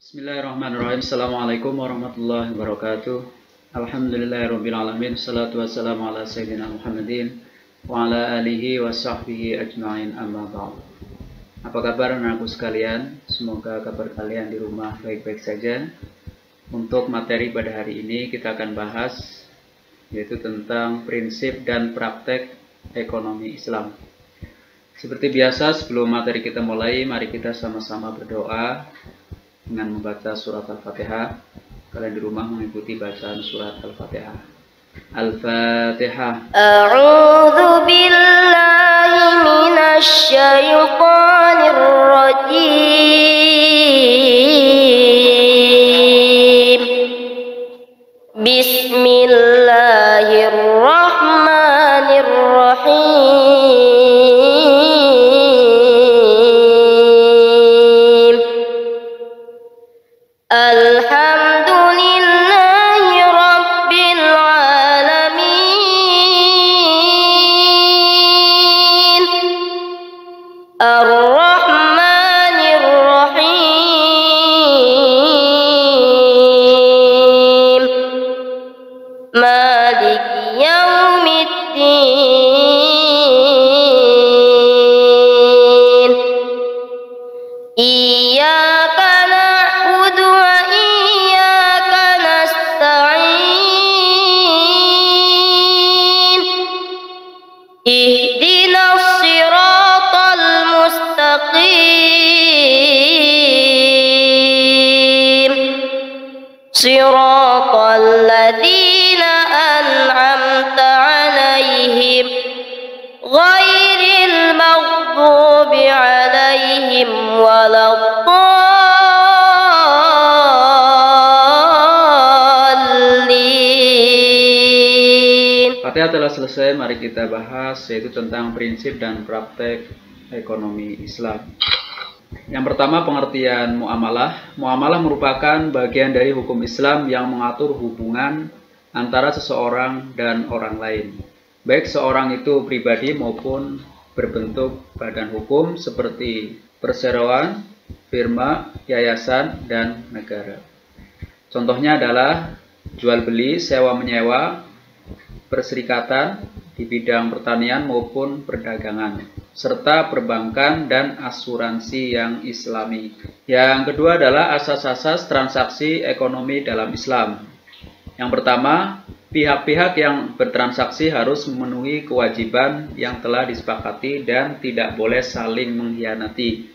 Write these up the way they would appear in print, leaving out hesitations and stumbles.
Bismillahirrahmanirrahim. Assalamualaikum warahmatullahi wabarakatuh. Alhamdulillahirrabbilalamin. Salatu wassalamu ala sayyidina Muhammadin wa ala alihi wa sahbihi ajma'in, amma ba'd. Apa kabar anakku sekalian? Semoga kabar kalian di rumah baik-baik saja. Untuk materi pada hari ini kita akan bahas yaitu tentang prinsip dan praktek ekonomi Islam. Seperti biasa, sebelum materi kita mulai, mari kita sama-sama berdoa dengan membaca surat Al-Fatihah. Kalian di rumah mengikuti bacaan surat Al-Fatihah. Al-Fatihah. A'udzu billahi minasy syaithanir rajim. Bismillahirrahmanirrahim. Alhamdulillahi rabbil alamin. Ar-Rahmanir Rahim. Maliki yaumiddin. Iyyaka na'budu wa iyyaka nasta'in. Ihdinas siratal mustaqim. Siratal ladzina an'amta 'alaihim ghairil maghdubi 'alaihim waladdallin. Fatihah telah selesai, mari kita bahas yaitu tentang prinsip dan praktek ekonomi Islam. Yang pertama, pengertian muamalah. Muamalah merupakan bagian dari hukum Islam yang mengatur hubungan antara seseorang dan orang lain, baik seorang itu pribadi maupun berbentuk badan hukum seperti perseroan, firma, yayasan, dan negara. Contohnya adalah jual beli, sewa menyewa, perserikatan di bidang pertanian maupun perdagangan, serta perbankan dan asuransi yang islami. Yang kedua adalah asas-asas transaksi ekonomi dalam Islam. Yang pertama, pihak-pihak yang bertransaksi harus memenuhi kewajiban yang telah disepakati dan tidak boleh saling mengkhianati.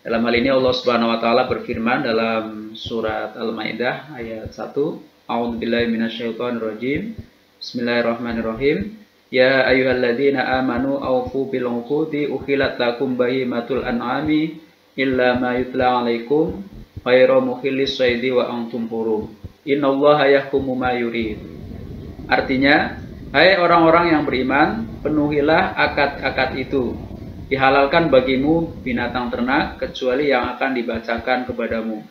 Dalam hal ini Allah Subhanahu wa taala berfirman dalam surat Al-Maidah ayat 1, A'udzubillahi minasyaitonirrajim. Bismillahirrahmanirrahim. Ya ayyuhalladzina amanu aufu bil uqudi uhillat lakum bahimatul an'ami illa ma yutla 'alaikum ghairu mukhillis shaidi wa antum hurum. Innallaha yahkumu ma yurid. Artinya, hai orang-orang yang beriman, penuhilah akad-akad itu. Dihalalkan bagimu binatang ternak kecuali yang akan dibacakan kepadamu.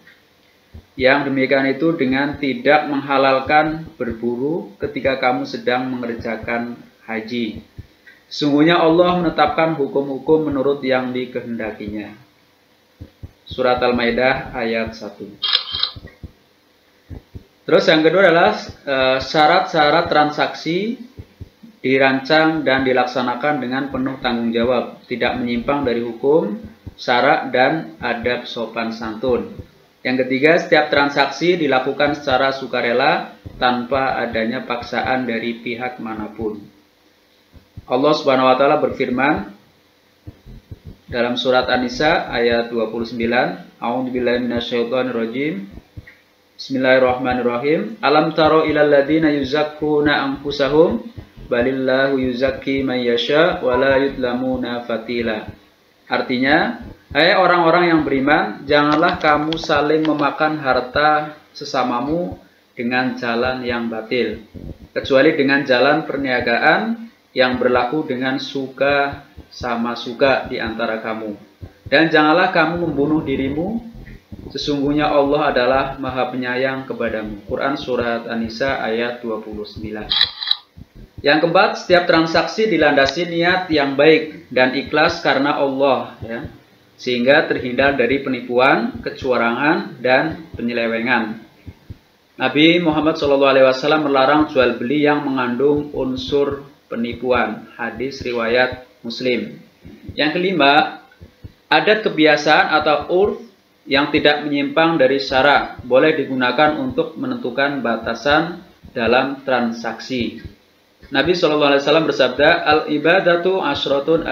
Yang demikian itu dengan tidak menghalalkan berburu ketika kamu sedang mengerjakan haji. Sungguhnya Allah menetapkan hukum-hukum menurut yang dikehendakinya. Surat Al-Maidah ayat 1. Terus yang kedua adalah syarat-syarat transaksi dirancang dan dilaksanakan dengan penuh tanggung jawab, tidak menyimpang dari hukum, syarat, dan adab sopan santun. Yang ketiga, setiap transaksi dilakukan secara sukarela tanpa adanya paksaan dari pihak manapun. Allah Subhanahu wa taala berfirman dalam surat An-Nisa ayat 29, A'udzubillahi minasyaitonirrajim. Bismillahirrahmanirrahim. Alam taro ilal ladzina yuzakkuna anfusahum balillahu yuzakki man yasha wa la yudlamuna fatila. Artinya, hai orang-orang yang beriman, janganlah kamu saling memakan harta sesamamu dengan jalan yang batil, kecuali dengan jalan perniagaan yang berlaku dengan suka sama suka di antara kamu. Dan janganlah kamu membunuh dirimu, sesungguhnya Allah adalah Maha Penyayang kepadamu. Quran Surat An-Nisa ayat 29. Yang keempat, setiap transaksi dilandasi niat yang baik dan ikhlas karena Allah, ya. sehingga terhindar dari penipuan, kecurangan, dan penyelewengan. Nabi Muhammad SAW melarang jual beli yang mengandung unsur penipuan. Hadis riwayat Muslim. Yang kelima, adat kebiasaan atau urf yang tidak menyimpang dari syara boleh digunakan untuk menentukan batasan dalam transaksi. Nabi SAW bersabda, al-ibadatu asyratun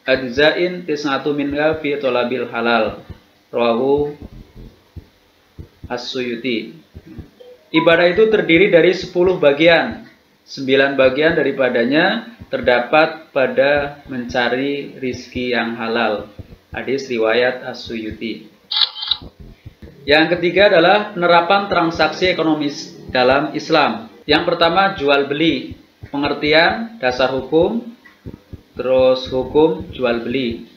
ajza'in tis'atu minha fi thalabil halal. Rawahu As-Suyuti. Ibadah itu terdiri dari 10 bagian. 9 bagian daripadanya terdapat pada mencari rizki yang halal. Hadis riwayat As-Suyuti. Yang ketiga adalah penerapan transaksi ekonomis dalam Islam. Yang pertama, jual beli. Pengertian, dasar hukum, terus hukum jual beli.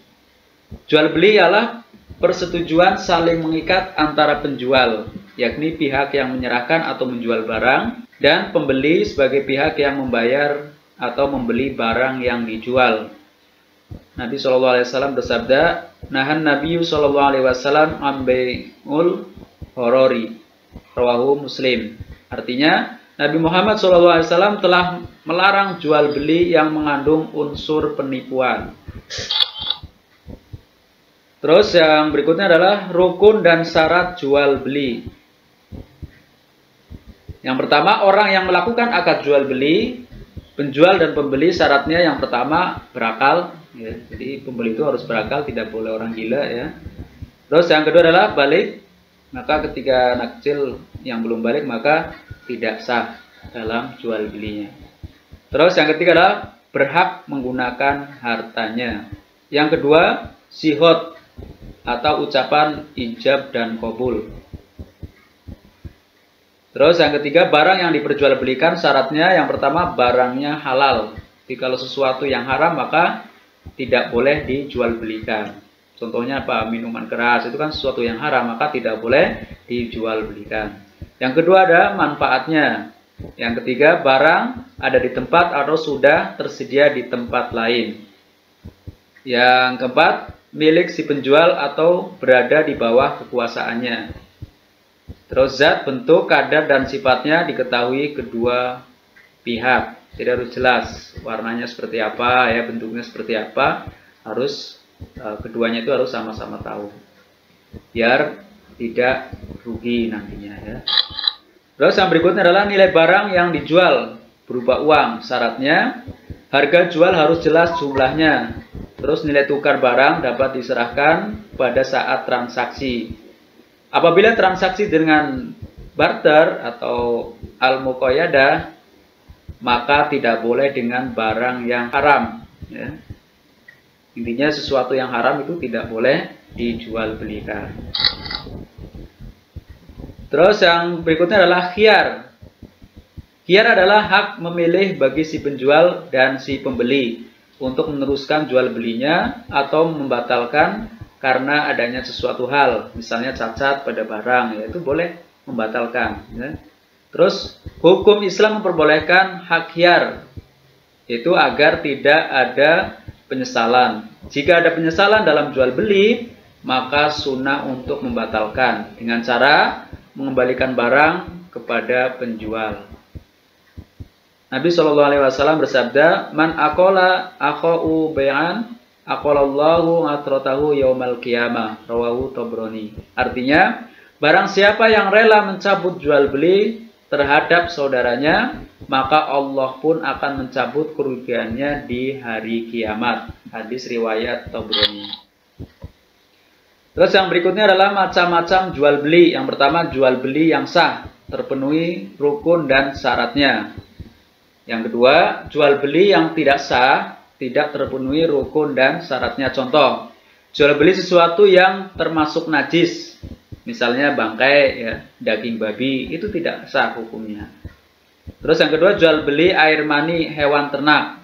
Jual beli ialah persetujuan saling mengikat antara penjual, yakni pihak yang menyerahkan atau menjual barang, dan pembeli sebagai pihak yang membayar atau membeli barang yang dijual. Nabi SAW bersabda, nahan Nabi SAW ambei'ul horori. Rawahu Muslim. Artinya, Nabi Muhammad SAW telah melarang jual beli yang mengandung unsur penipuan. Terus yang berikutnya adalah rukun dan syarat jual beli. Yang pertama, orang yang melakukan akad jual beli, penjual dan pembeli syaratnya yang pertama berakal. Ya, jadi pembeli itu harus berakal, tidak boleh orang gila ya. Terus yang kedua adalah balik. Maka ketika anak kecil yang belum balik maka tidak sah dalam jual belinya. Terus yang ketiga adalah berhak menggunakan hartanya. Yang kedua, sihot atau ucapan ijab dan qabul. Terus yang ketiga, barang yang diperjualbelikan syaratnya yang pertama barangnya halal. Jadi kalau sesuatu yang haram maka tidak boleh dijual belikan. Contohnya apa? Minuman keras itu kan sesuatu yang haram, maka tidak boleh dijual belikan. Yang kedua ada manfaatnya. Yang ketiga, barang ada di tempat atau sudah tersedia di tempat lain. Yang keempat, milik si penjual atau berada di bawah kekuasaannya. Terus zat, bentuk, kadar, dan sifatnya diketahui kedua pihak. Jadi harus jelas warnanya seperti apa, ya bentuknya seperti apa, harus keduanya itu harus sama-sama tahu, biar tidak rugi nantinya ya. Terus yang berikutnya adalah nilai barang yang dijual berupa uang. Syaratnya harga jual harus jelas jumlahnya. Terus nilai tukar barang dapat diserahkan pada saat transaksi. Apabila transaksi dengan barter atau al-muqayyadah, maka tidak boleh dengan barang yang haram ya. Intinya sesuatu yang haram itu tidak boleh dijual belikan. Terus yang berikutnya adalah khiyar. Khiyar adalah hak memilih bagi si penjual dan si pembeli untuk meneruskan jual belinya atau membatalkan karena adanya sesuatu hal, misalnya cacat pada barang, ya itu boleh membatalkan ya. Terus hukum Islam memperbolehkan hak khiyar, itu agar tidak ada penyesalan. Jika ada penyesalan dalam jual beli, maka sunnah untuk membatalkan dengan cara mengembalikan barang kepada penjual. Nabi SAW bersabda, man aqala akhau bai'an aqalallahu atratahu yaumal qiyamah. Rawahu Tabrani. Artinya, barang siapa yang rela mencabut jual beli terhadap saudaranya, maka Allah pun akan mencabut kerugiannya di hari kiamat. Hadis riwayat Tabrani. Terus yang berikutnya adalah macam-macam jual beli. Yang pertama, jual beli yang sah, terpenuhi rukun dan syaratnya. Yang kedua, jual beli yang tidak sah, tidak terpenuhi rukun dan syaratnya. Contoh, jual beli sesuatu yang termasuk najis, misalnya bangkai, ya, daging babi, itu tidak sah hukumnya. Terus yang kedua, jual beli air mani hewan ternak.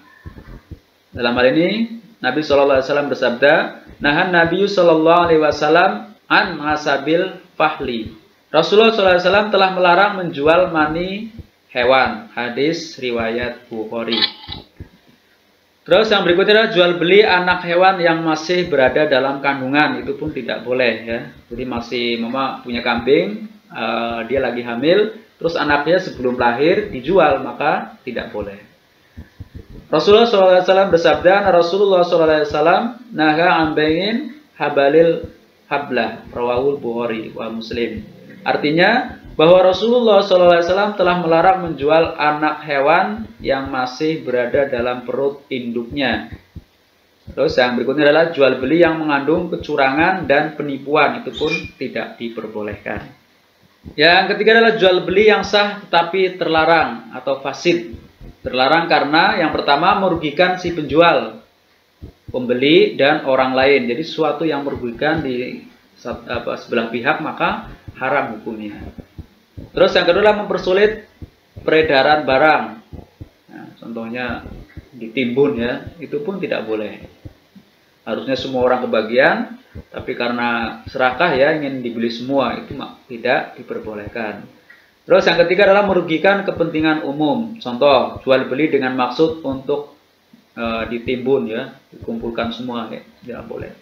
Dalam hal ini, Nabi SAW bersabda, nahan Nabi SAW an masabil fahli. Rasulullah SAW telah melarang menjual mani hewan. Hadis riwayat Bukhari. Terus yang berikutnya adalah jual beli anak hewan yang masih berada dalam kandungan, itu pun tidak boleh ya. Jadi masih mama punya kambing, dia lagi hamil, terus anaknya sebelum lahir dijual, maka tidak boleh. Rasulullah SAW bersabda, Rasulullah SAW naha ambain habalil hablah, rawahul Bukhari wa Muslim. Artinya bahwa Rasulullah SAW telah melarang menjual anak hewan yang masih berada dalam perut induknya. Terus yang berikutnya adalah jual beli yang mengandung kecurangan dan penipuan, itu pun tidak diperbolehkan. Yang ketiga adalah jual beli yang sah tetapi terlarang atau fasid. Terlarang karena yang pertama merugikan si penjual, pembeli dan orang lain. Jadi sesuatu yang merugikan di sebelah pihak maka haram hukumnya. Terus yang kedua adalah mempersulit peredaran barang. Nah, contohnya ditimbun ya, itu pun tidak boleh. Harusnya semua orang kebagian, tapi karena serakah ya ingin dibeli semua, itu tidak diperbolehkan. Terus yang ketiga adalah merugikan kepentingan umum. Contoh, jual beli dengan maksud untuk ditimbun ya, dikumpulkan semua ya, tidak boleh.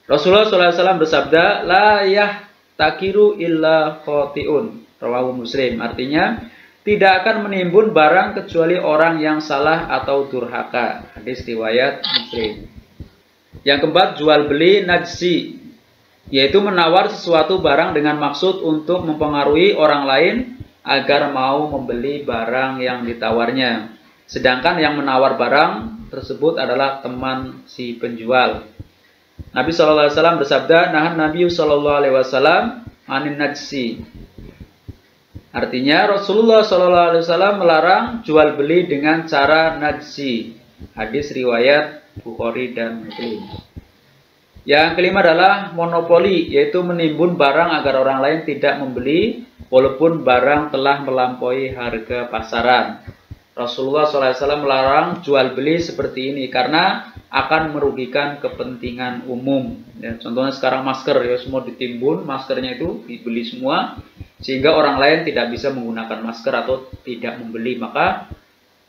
Rasulullah SAW bersabda, la yahtakiru illa khotiun, rawahu Muslim. Artinya, tidak akan menimbun barang kecuali orang yang salah atau durhaka. Hadis riwayat Muslim. Yang keempat, jual beli najsi, yaitu menawar sesuatu barang dengan maksud untuk mempengaruhi orang lain agar mau membeli barang yang ditawarnya. Sedangkan yang menawar barang tersebut adalah teman si penjual. Nabi SAW bersabda, nahan Nabi SAW anin najsi. Artinya Rasulullah SAW melarang jual beli dengan cara najsi. Hadis riwayat Bukhari dan Muslim. Yang kelima adalah monopoli, yaitu menimbun barang agar orang lain tidak membeli walaupun barang telah melampaui harga pasaran. Rasulullah SAW melarang jual beli seperti ini karena akan merugikan kepentingan umum. Ya, contohnya sekarang masker ya, semua ditimbun, maskernya itu dibeli semua sehingga orang lain tidak bisa menggunakan masker atau tidak membeli, maka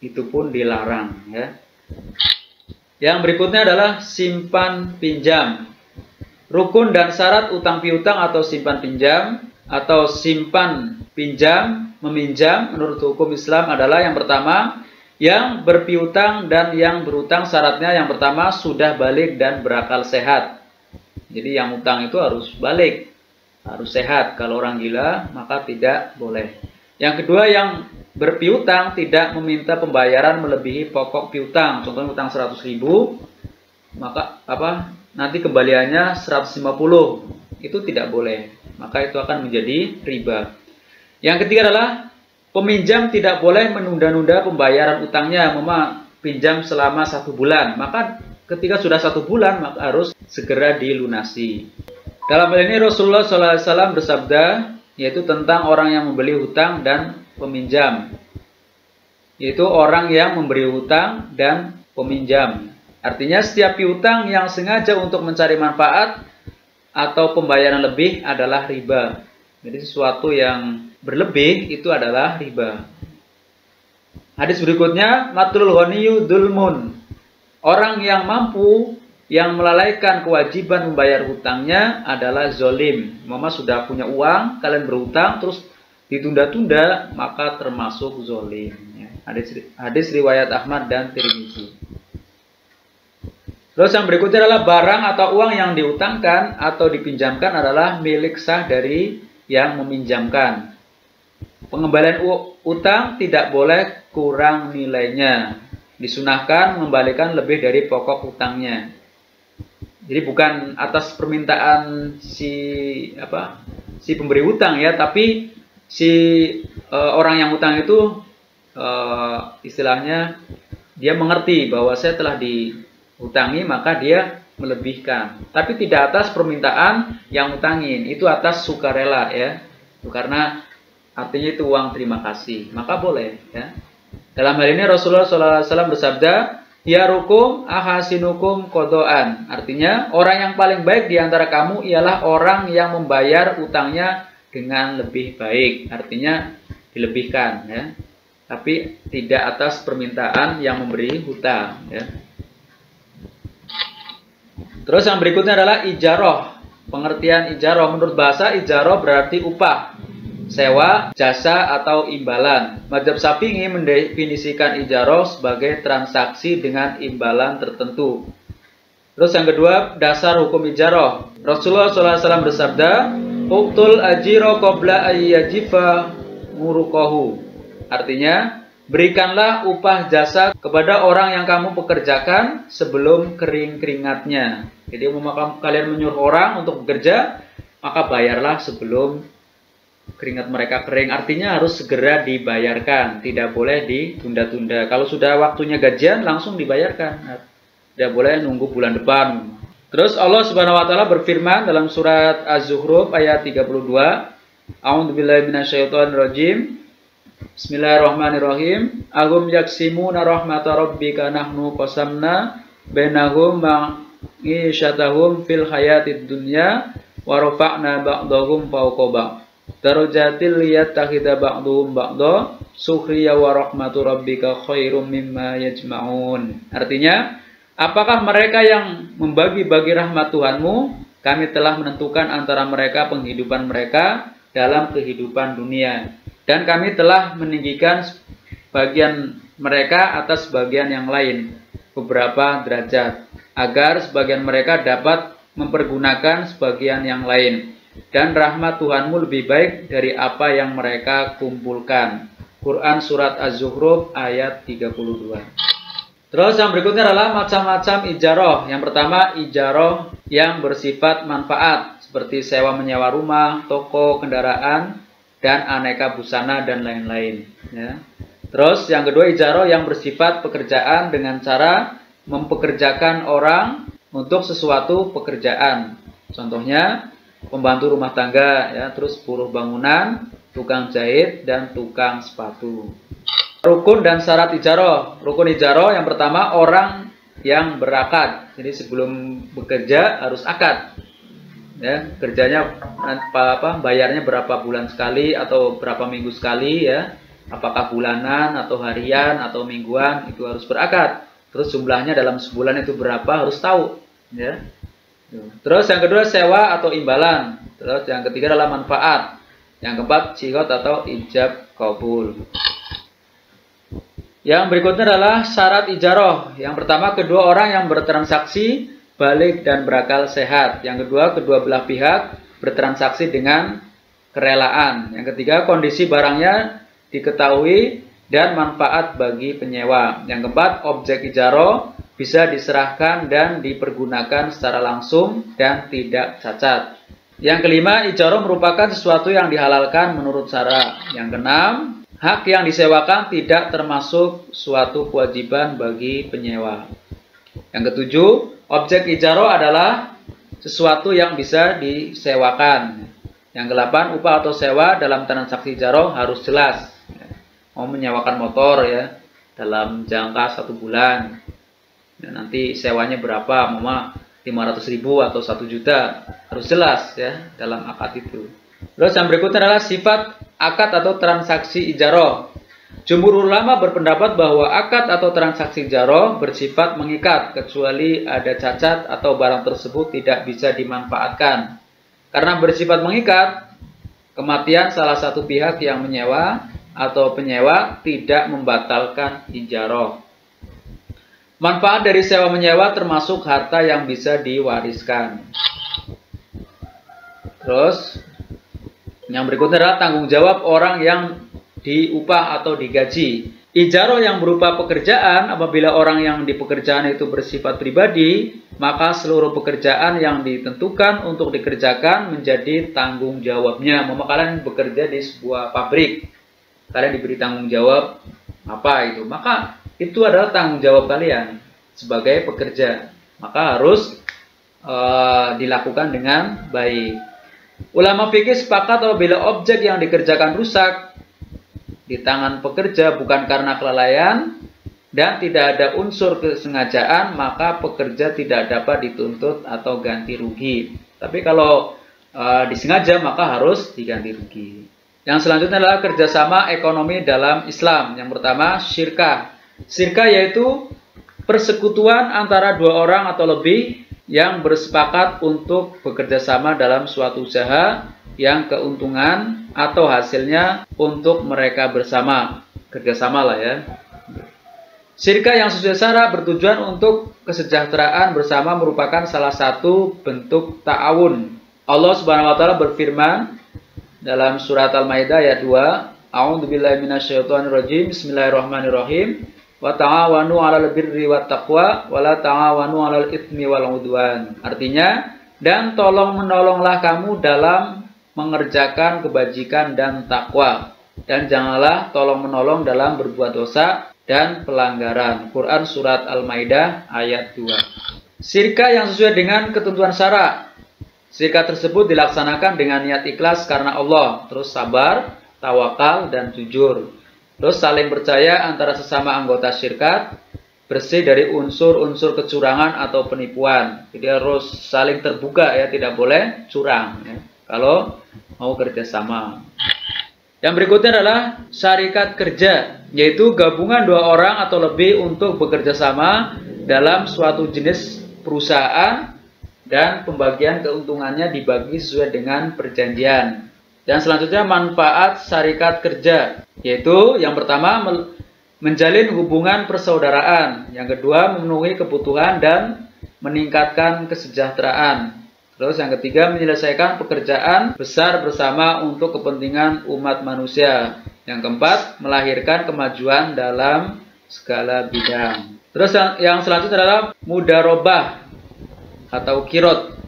itu pun dilarang ya. Yang berikutnya adalah simpan pinjam. Rukun dan syarat utang piutang atau simpan pinjam atau simpan pinjam meminjam menurut hukum Islam adalah yang pertama, yang berpiutang dan yang berutang syaratnya yang pertama sudah balik dan berakal sehat. Jadi yang utang itu harus balik, harus sehat. Kalau orang gila maka tidak boleh. Yang kedua, yang berpiutang tidak meminta pembayaran melebihi pokok piutang. Contohnya utang 100.000, maka nanti kembaliannya 150. Itu tidak boleh. Maka itu akan menjadi riba. Yang ketiga adalah peminjam tidak boleh menunda-nunda pembayaran utangnya. Pinjam selama 1 bulan. Maka ketika sudah 1 bulan maka harus segera dilunasi. Dalam hal ini Rasulullah SAW bersabda, yaitu tentang orang yang membeli hutang dan peminjam, yaitu orang yang memberi hutang dan peminjam. Artinya setiap piutang yang sengaja untuk mencari manfaat atau pembayaran lebih adalah riba. Jadi sesuatu yang berlebih itu adalah riba. Hadis berikutnya, matlul ghaniyu dzulmun. Orang yang mampu yang melalaikan kewajiban membayar hutangnya adalah zolim. Mama sudah punya uang, kalian berhutang terus ditunda-tunda, maka termasuk zolim. Hadis riwayat Ahmad dan Tirmizi. Terus yang berikutnya adalah barang atau uang yang diutangkan atau dipinjamkan adalah milik sah dari yang meminjamkan. Pengembalian utang tidak boleh kurang nilainya. Disunahkan mengembalikan lebih dari pokok utangnya. Jadi bukan atas permintaan si pemberi hutang ya, tapi si orang yang hutang itu istilahnya dia mengerti bahwa saya telah dihutangi maka dia melebihkan. Tapi tidak atas permintaan yang hutangin, itu atas sukarela ya. Karena artinya itu uang terima kasih, maka boleh ya. Dalam hal ini Rasulullah SAW bersabda, yarukum ahasinukum kodoan. Artinya orang yang paling baik di antara kamu ialah orang yang membayar utangnya dengan lebih baik. Artinya dilebihkan ya. tapi tidak atas permintaan yang memberi hutang, ya. Terus yang berikutnya adalah ijaroh. Pengertian ijaroh, menurut bahasa ijaroh berarti upah, sewa, jasa atau imbalan. Mazhab Syafi'i mendefinisikan ijaroh sebagai transaksi dengan imbalan tertentu. Terus yang kedua, dasar hukum ijaroh. Rasulullah SAW bersabda, "Uqtul ajiro qabla ayyajifa murukohu." Artinya, berikanlah upah jasa kepada orang yang kamu pekerjakan sebelum kering keringatnya. Jadi, kalian menyuruh orang untuk bekerja, maka bayarlah sebelum keringat mereka kering. Artinya harus segera dibayarkan, tidak boleh ditunda-tunda. Kalau sudah waktunya gajian, langsung dibayarkan. Tidak boleh nunggu bulan depan. Terus Allah Subhanahu wa taala berfirman dalam surat Az-Zukhruf ayat 32, A'udzubillahi minasyaitonirrajim. Bismillahirrahmanirrahim. Ahum yaksimuna rahmata rabbika nahnu qasamna bainahum ma'isyatahum fil hayatid dunya wa rafa'na ba'dahum fawqa ba'd. Darajatil liyattakhidha ba'duhum ba'da sukhriya wa rahmatu rabbika khairum mimma yajma'un. Artinya, apakah mereka yang membagi-bagi rahmat Tuhanmu? Kami telah menentukan antara mereka penghidupan mereka dalam kehidupan dunia. Dan kami telah meninggikan bagian mereka atas bagian yang lain, beberapa derajat, agar sebagian mereka dapat mempergunakan sebagian yang lain. Dan rahmat Tuhanmu lebih baik dari apa yang mereka kumpulkan. Quran Surat Az-Zukhruf ayat 32. Terus yang berikutnya adalah macam-macam ijaroh. Yang pertama, ijaroh yang bersifat manfaat, seperti sewa menyewa rumah, toko, kendaraan, dan aneka busana dan lain-lain, ya. Terus yang kedua, ijaroh yang bersifat pekerjaan dengan cara mempekerjakan orang untuk sesuatu pekerjaan. Contohnya pembantu rumah tangga, ya, terus buruh bangunan, tukang jahit, dan tukang sepatu. Rukun dan syarat ijaroh. Rukun ijaroh yang pertama, orang yang berakad. Jadi sebelum bekerja harus akad. Ya, kerjanya bayarnya berapa bulan sekali atau berapa minggu sekali, ya. Apakah bulanan atau harian atau mingguan, itu harus berakad. Terus jumlahnya dalam sebulan itu berapa harus tahu, ya. Terus yang kedua, sewa atau imbalan. Terus yang ketiga adalah manfaat. Yang keempat, sigot atau ijab qabul. Yang berikutnya adalah syarat ijaroh. Yang pertama, kedua orang yang bertransaksi balik dan berakal sehat. Yang kedua, kedua belah pihak bertransaksi dengan kerelaan. Yang ketiga, kondisi barangnya diketahui dan manfaat bagi penyewa. Yang keempat, objek ijaroh bisa diserahkan dan dipergunakan secara langsung dan tidak cacat. Yang kelima, ijaroh merupakan sesuatu yang dihalalkan menurut syara. Yang keenam, hak yang disewakan tidak termasuk suatu kewajiban bagi penyewa. Yang ketujuh, objek ijaroh adalah sesuatu yang bisa disewakan. Yang kedelapan, upah atau sewa dalam transaksi ijaroh harus jelas. Mau menyewakan motor, ya, dalam jangka 1 bulan. Ya, nanti sewanya berapa? Mau 500.000 atau 1 juta. Harus jelas, ya, dalam akad itu. Terus yang berikutnya adalah sifat akad atau transaksi ijaroh. Jumhur ulama berpendapat bahwa akad atau transaksi ijaroh bersifat mengikat kecuali ada cacat atau barang tersebut tidak bisa dimanfaatkan. Karena bersifat mengikat, kematian salah satu pihak yang menyewa atau penyewa tidak membatalkan ijaroh. Manfaat dari sewa menyewa termasuk harta yang bisa diwariskan. Terus yang berikutnya adalah tanggung jawab orang yang diupah atau digaji. Ijaroh yang berupa pekerjaan, apabila orang yang di pekerjaan itu bersifat pribadi, maka seluruh pekerjaan yang ditentukan untuk dikerjakan menjadi tanggung jawabnya. Maka kalian bekerja di sebuah pabrik, kalian diberi tanggung jawab apa itu, maka itu adalah tanggung jawab kalian sebagai pekerja. Maka harus dilakukan dengan baik. Ulama fikih sepakat apabila objek yang dikerjakan rusak di tangan pekerja bukan karena kelalaian dan tidak ada unsur kesengajaan, maka pekerja tidak dapat dituntut atau ganti rugi. Tapi kalau disengaja, maka harus diganti rugi. Yang selanjutnya adalah kerjasama ekonomi dalam Islam. Yang pertama, syirkah. Syirkah yaitu persekutuan antara dua orang atau lebih yang bersepakat untuk bekerja sama dalam suatu usaha yang keuntungan atau hasilnya untuk mereka bersama. Kerjasama lah ya. Syirkah yang sesuai syarat bertujuan untuk kesejahteraan bersama merupakan salah satu bentuk ta'awun. Allah Subhanahu wa taala berfirman dalam surat Al-Maidah ayat 2, A'udzubillahi minasyaitonirrajim. Bismillahirrahmanirrahim. Wa ta'awanu 'alal birri wat taqwa wa la ta'awanu 'alal itsmi wal 'udwan. Artinya, dan tolong-menolonglah kamu dalam mengerjakan kebajikan dan takwa, dan janganlah tolong-menolong dalam berbuat dosa dan pelanggaran. Quran surat Al-Maidah ayat 2. Syirkah yang sesuai dengan ketentuan syara. Syirkah tersebut dilaksanakan dengan niat ikhlas karena Allah, terus sabar, tawakal, dan jujur. Terus saling percaya antara sesama anggota syirkat, bersih dari unsur-unsur kecurangan atau penipuan. Jadi harus saling terbuka ya, tidak boleh curang ya, kalau mau kerjasama. Yang berikutnya adalah syarikat kerja, yaitu gabungan dua orang atau lebih untuk bekerja sama dalam suatu jenis perusahaan dan pembagian keuntungannya dibagi sesuai dengan perjanjian. Dan selanjutnya manfaat syarikat kerja, yaitu yang pertama menjalin hubungan persaudaraan, yang kedua memenuhi kebutuhan dan meningkatkan kesejahteraan. Terus yang ketiga menyelesaikan pekerjaan besar bersama untuk kepentingan umat manusia. Yang keempat melahirkan kemajuan dalam segala bidang. Terus yang selanjutnya adalah mudarobah atau kirot.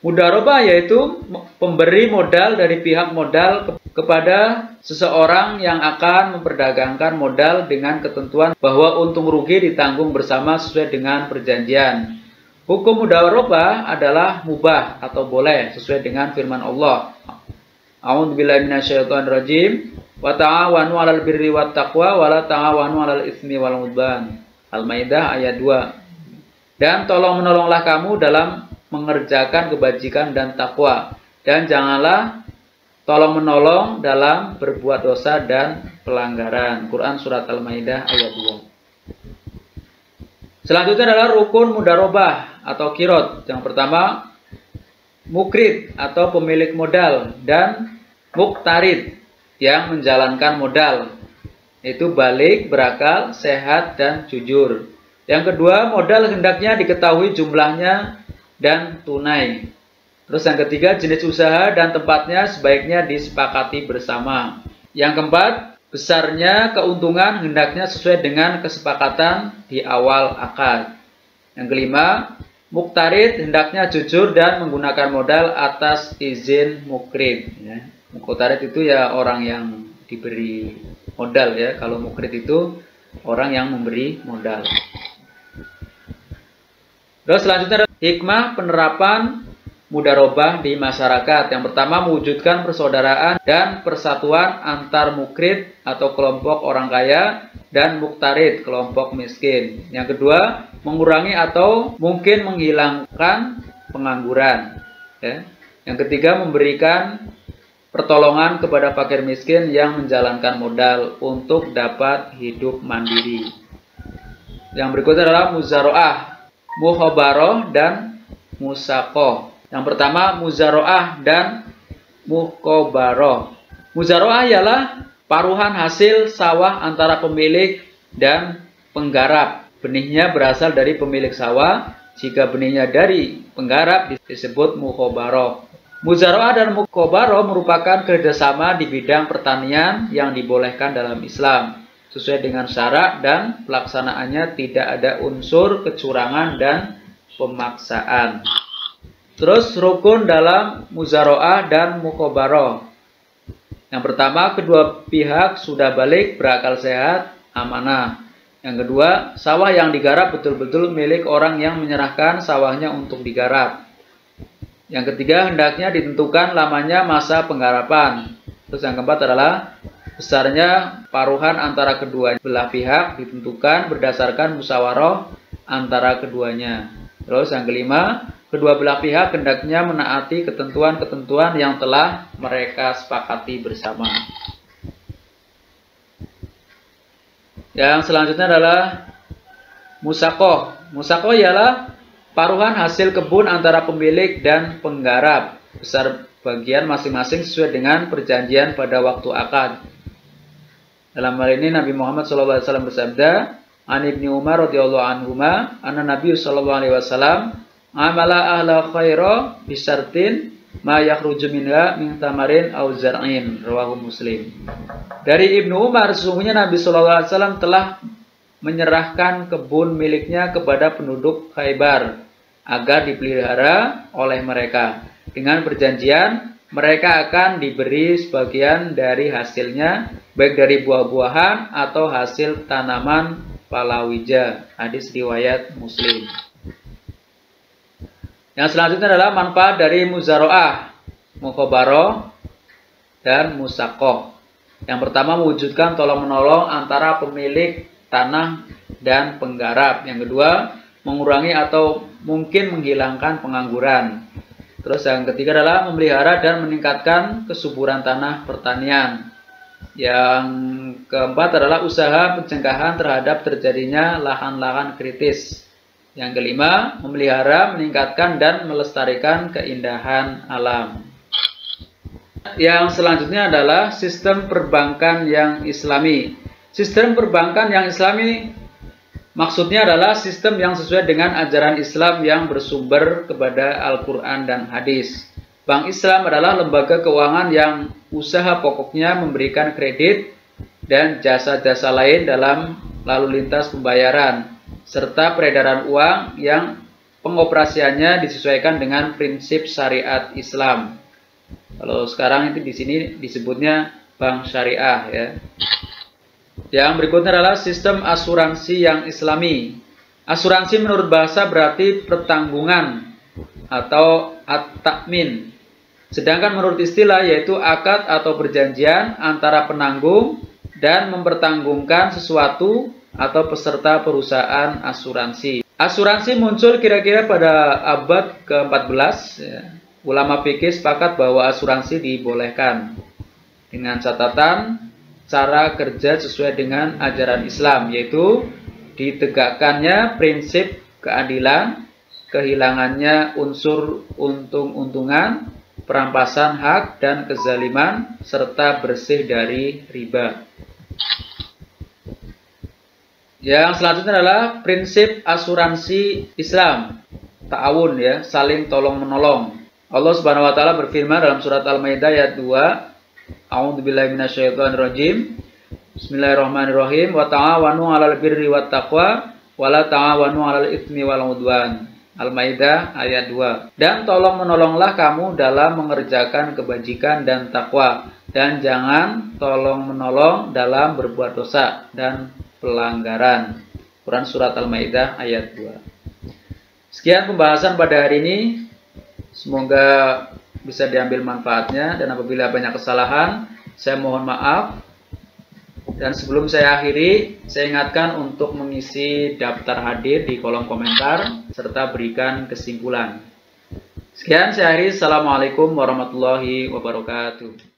Mudarobah yaitu pemberi modal dari pihak modal kepada seseorang yang akan memperdagangkan modal dengan ketentuan bahwa untung rugi ditanggung bersama sesuai dengan perjanjian. Hukum mudarobah adalah mubah atau boleh sesuai dengan firman Allah. A'udzubillahi minasyaitonirrajim. Wa ta'awanu 'alal birri wat taqwa wa la ta'awanu 'alal itsmi wal 'udwan. Al-Maidah ayat 2. Dan tolong-menolonglah kamu dalam mengerjakan kebajikan dan takwa, dan janganlah tolong-menolong dalam berbuat dosa dan pelanggaran. Quran surat Al-Maidah ayat 2. Selanjutnya adalah rukun mudarobah atau kirot. Yang pertama, mukrid atau pemilik modal, dan muktarid yang menjalankan modal, yaitu balik, berakal, sehat, dan jujur. Yang kedua, modal hendaknya diketahui jumlahnya dan tunai. Terus yang ketiga, jenis usaha dan tempatnya sebaiknya disepakati bersama. Yang keempat, besarnya keuntungan hendaknya sesuai dengan kesepakatan di awal akad. Yang kelima, muktarid hendaknya jujur dan menggunakan modal atas izin mukrid. Ya. Muktarid itu ya orang yang diberi modal ya. Kalau mukrid itu orang yang memberi modal. Terus selanjutnya ada hikmah penerapan mudarobah di masyarakat. Yang pertama, mewujudkan persaudaraan dan persatuan antar mukrid atau kelompok orang kaya dan muktarid kelompok miskin. Yang kedua, mengurangi atau mungkin menghilangkan pengangguran. Ya. Yang ketiga, memberikan pertolongan kepada fakir miskin yang menjalankan modal untuk dapat hidup mandiri. Yang berikutnya adalah muzaroah, muhobaroh, dan musaqoh. Yang pertama, muzaroah dan mukobaroh. Muzaroah ialah paruhan hasil sawah antara pemilik dan penggarap. Benihnya berasal dari pemilik sawah. Jika benihnya dari penggarap disebut mukobaroh. Muzaroah dan mukobaroh merupakan kerjasama di bidang pertanian yang dibolehkan dalam Islam, sesuai dengan syarat dan pelaksanaannya tidak ada unsur kecurangan dan pemaksaan. Terus rukun dalam muzaroah dan mukobaroh. Yang pertama, kedua pihak sudah balik, berakal sehat, amanah. Yang kedua, sawah yang digarap betul-betul milik orang yang menyerahkan sawahnya untuk digarap. Yang ketiga, hendaknya ditentukan lamanya masa penggarapan. Terus yang keempat adalah besarnya paruhan antara kedua belah pihak ditentukan berdasarkan musyawarah antara keduanya. Terus yang kelima, kedua belah pihak hendaknya menaati ketentuan-ketentuan yang telah mereka sepakati bersama. Yang selanjutnya adalah musaqah. Musaqah ialah paruhan hasil kebun antara pemilik dan penggarap. Besar bagian masing-masing sesuai dengan perjanjian pada waktu akad. Dalam hal ini Nabi Muhammad SAW bersabda, An Ibni Umar radhiyallahu anhuma, anna Nabi SAW amala ahla khaira bisartin ma yakhruju minha min tamarin aw zar'in, rawahu Muslim. Dari Ibnu Umar, sesungguhnya Nabi SAW telah menyerahkan kebun miliknya kepada penduduk Khaybar agar dipelihara oleh mereka. Dengan perjanjian, mereka akan diberi sebagian dari hasilnya, baik dari buah-buahan atau hasil tanaman palawija. Hadis riwayat Muslim. Yang selanjutnya adalah manfaat dari muzaro'ah, mukhabaroh, dan musaqah. Yang pertama, mewujudkan tolong-menolong antara pemilik tanah dan penggarap. Yang kedua, mengurangi atau mungkin menghilangkan pengangguran. Terus yang ketiga adalah memelihara dan meningkatkan kesuburan tanah pertanian. Yang keempat adalah usaha pencegahan terhadap terjadinya lahan-lahan kritis. Yang kelima, memelihara, meningkatkan, dan melestarikan keindahan alam. Yang selanjutnya adalah sistem perbankan yang islami. Sistem perbankan yang islami maksudnya adalah sistem yang sesuai dengan ajaran Islam yang bersumber kepada Al-Quran dan hadis. Bank Islam adalah lembaga keuangan yang usaha pokoknya memberikan kredit dan jasa-jasa lain dalam lalu lintas pembayaran, serta peredaran uang yang pengoperasiannya disesuaikan dengan prinsip syariat Islam. Kalau sekarang itu di sini disebutnya bank syariah ya. Yang berikutnya adalah sistem asuransi yang islami. Asuransi menurut bahasa berarti pertanggungan atau at-ta'min. Sedangkan menurut istilah yaitu akad atau perjanjian antara penanggung dan mempertanggungkan sesuatu atau peserta perusahaan asuransi. Asuransi muncul kira-kira pada abad ke-14. Ya. Ulama fikih sepakat bahwa asuransi dibolehkan dengan catatan cara kerja sesuai dengan ajaran Islam, yaitu ditegakkannya prinsip keadilan, kehilangannya unsur untung-untungan, perampasan hak dan kezaliman, serta bersih dari riba. Yang selanjutnya adalah prinsip asuransi Islam, ta'awun ya, saling tolong-menolong. Allah Subhanahu wa taala berfirman dalam surat Al-Maidah ayat 2, A'udzubillahi minasyaitonirrajim. Bismillahirrahmanirrahim. Wa ta'awanu 'alal birri wat taqwa wa la ta'awanu 'alal itsmi wal 'udwan. Al-Maidah ayat 2. Dan tolong-menolonglah kamu dalam mengerjakan kebajikan dan takwa, dan jangan tolong-menolong dalam berbuat dosa dan pelanggaran. Quran surat Al-Maidah ayat 2. Sekian pembahasan pada hari ini. Semoga bisa diambil manfaatnya, dan apabila banyak kesalahan, saya mohon maaf. Dan sebelum saya akhiri, saya ingatkan untuk mengisi daftar hadir di kolom komentar serta berikan kesimpulan. Sekian saya akhiri. Assalamualaikum warahmatullahi wabarakatuh.